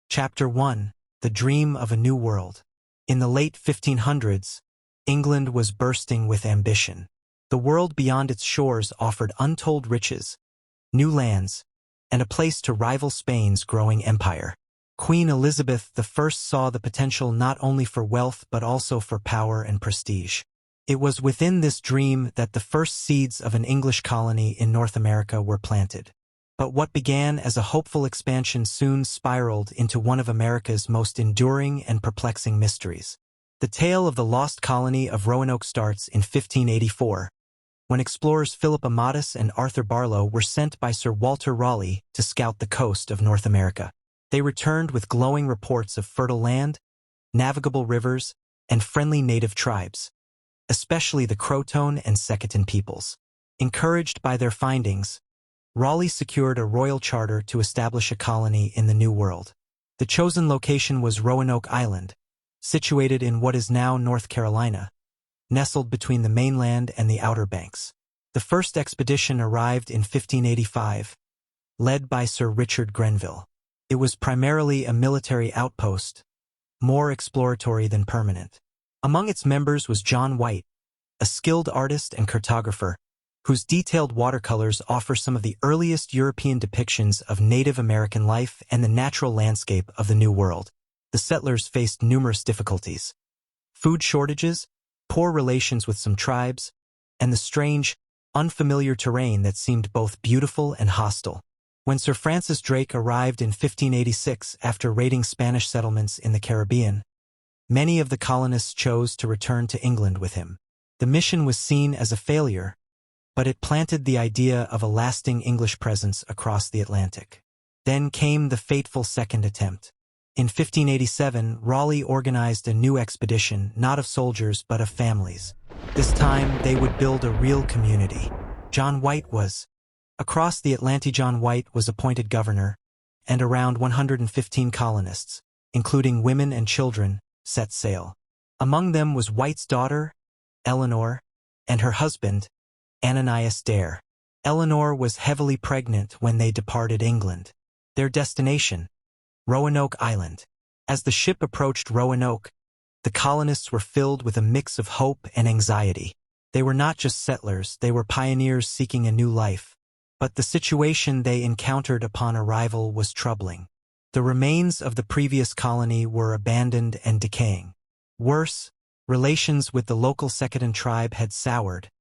Chapter 1. The Dream of a New World. In the late 1500s, England was bursting with ambition. The world beyond its shores offered untold riches, new lands, and a place to rival Spain's growing empire. Queen Elizabeth I saw the potential not only for wealth but also for power and prestige. It was within this dream that the first seeds of an English colony in North America were planted. But what began as a hopeful expansion soon spiraled into one of America's most enduring and perplexing mysteries. The tale of the Lost Colony of Roanoke starts in 1584, when explorers Philip Amatus and Arthur Barlow were sent by Sir Walter Raleigh to scout the coast of North America. They returned with glowing reports of fertile land, navigable rivers, and friendly native tribes, especially the Croatoan and Secatan peoples. Encouraged by their findings, Raleigh secured a royal charter to establish a colony in the New World. The chosen location was Roanoke Island, situated in what is now North Carolina, nestled between the mainland and the Outer Banks. The first expedition arrived in 1585, led by Sir Richard Grenville. It was primarily a military outpost, more exploratory than permanent. Among its members was John White, a skilled artist and cartographer, whose detailed watercolors offer some of the earliest European depictions of Native American life and the natural landscape of the New World. The settlers faced numerous difficulties: food shortages, poor relations with some tribes, and the strange, unfamiliar terrain that seemed both beautiful and hostile. When Sir Francis Drake arrived in 1586 after raiding Spanish settlements in the Caribbean, many of the colonists chose to return to England with him. The mission was seen as a failure, but it planted the idea of a lasting English presence across the Atlantic. Then came the fateful second attempt. In 1587, Raleigh organized a new expedition, not of soldiers but of families. This time, they would build a real community. Across the Atlantic, John White was appointed governor, and around 115 colonists, including women and children, set sail. Among them was White's daughter, Eleanor, and her husband, Ananias Dare. Eleanor was heavily pregnant when they departed England. Their destination, Roanoke Island. As the ship approached Roanoke, the colonists were filled with a mix of hope and anxiety. They were not just settlers, they were pioneers seeking a new life. But the situation they encountered upon arrival was troubling. The remains of the previous colony were abandoned and decaying. Worse, relations with the local Secatan tribe had soured,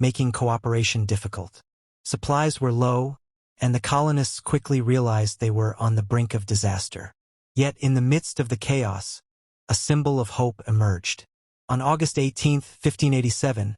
making cooperation difficult. Supplies were low, and the colonists quickly realized they were on the brink of disaster. Yet in the midst of the chaos, a symbol of hope emerged. On August 18, 1587,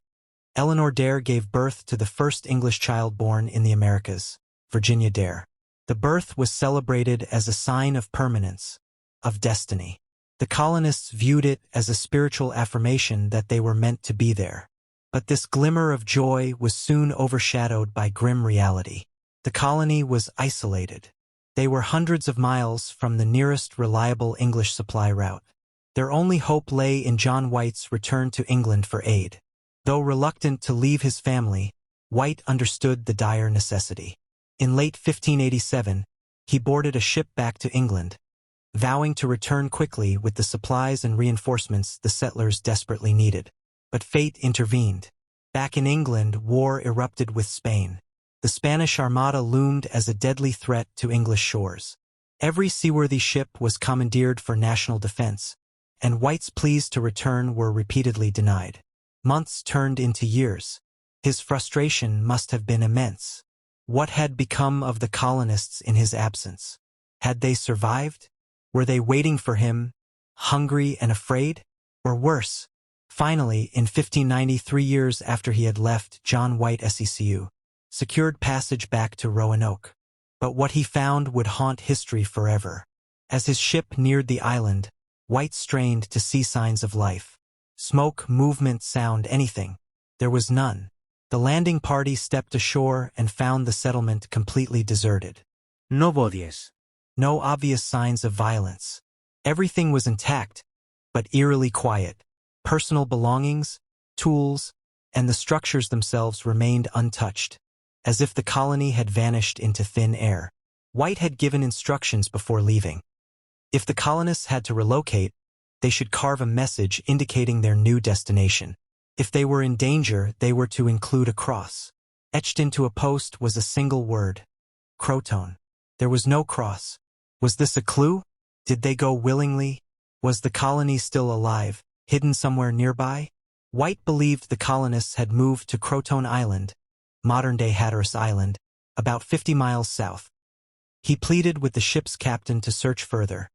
Eleanor Dare gave birth to the first English child born in the Americas, Virginia Dare. The birth was celebrated as a sign of permanence, of destiny. The colonists viewed it as a spiritual affirmation that they were meant to be there. But this glimmer of joy was soon overshadowed by grim reality. The colony was isolated. They were hundreds of miles from the nearest reliable English supply route. Their only hope lay in John White's return to England for aid. Though reluctant to leave his family, White understood the dire necessity. In late 1587, he boarded a ship back to England, vowing to return quickly with the supplies and reinforcements the settlers desperately needed. But fate intervened. Back in England, war erupted with Spain. The Spanish Armada loomed as a deadly threat to English shores. Every seaworthy ship was commandeered for national defense, and White's pleas to return were repeatedly denied. Months turned into years. His frustration must have been immense. What had become of the colonists in his absence? Had they survived? Were they waiting for him, hungry and afraid? Or worse? Finally, in 1590, 3 years after he had left, John White secured passage back to Roanoke. But what he found would haunt history forever. As his ship neared the island, White strained to see signs of life. Smoke, movement, sound, anything. There was none. The landing party stepped ashore and found the settlement completely deserted. No bodies. No obvious signs of violence. Everything was intact, but eerily quiet. Personal belongings, tools, and the structures themselves remained untouched, as if the colony had vanished into thin air. White had given instructions before leaving. If the colonists had to relocate, they should carve a message indicating their new destination. If they were in danger, they were to include a cross. Etched into a post was a single word: CROATOAN. There was no cross. Was this a clue? Did they go willingly? Was the colony still alive, hidden somewhere nearby? White believed the colonists had moved to CROATOAN Island, modern-day Hatteras Island, about 50 miles south. He pleaded with the ship's captain to search further,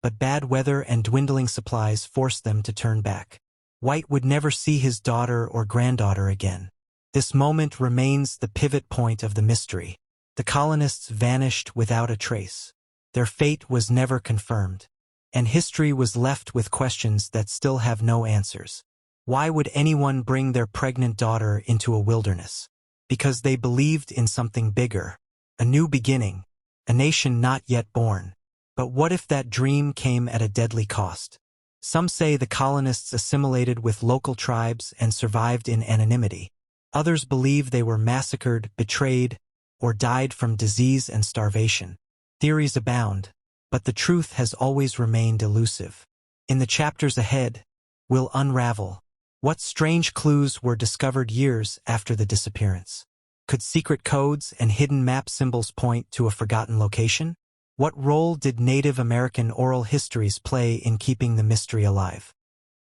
but bad weather and dwindling supplies forced them to turn back. White would never see his daughter or granddaughter again. This moment remains the pivot point of the mystery. The colonists vanished without a trace. Their fate was never confirmed, and history was left with questions that still have no answers. Why would anyone bring their pregnant daughter into a wilderness? Because they believed in something bigger, a new beginning, a nation not yet born. But what if that dream came at a deadly cost? Some say the colonists assimilated with local tribes and survived in anonymity. Others believe they were massacred, betrayed, or died from disease and starvation. Theories abound, but the truth has always remained elusive. In the chapters ahead, we'll unravel what strange clues were discovered years after the disappearance. Could secret codes and hidden map symbols point to a forgotten location? What role did Native American oral histories play in keeping the mystery alive?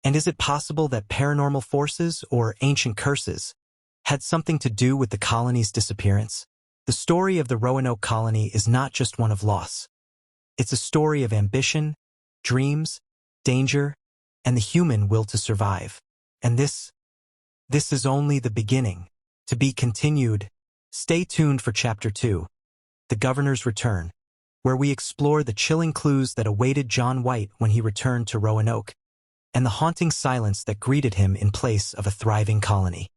And is it possible that paranormal forces or ancient curses had something to do with the colony's disappearance? The story of the Roanoke colony is not just one of loss. It's a story of ambition, dreams, danger, and the human will to survive. And this is only the beginning. To be continued. Stay tuned for Chapter 2, The Governor's Return, where we explore the chilling clues that awaited John White when he returned to Roanoke, and the haunting silence that greeted him in place of a thriving colony.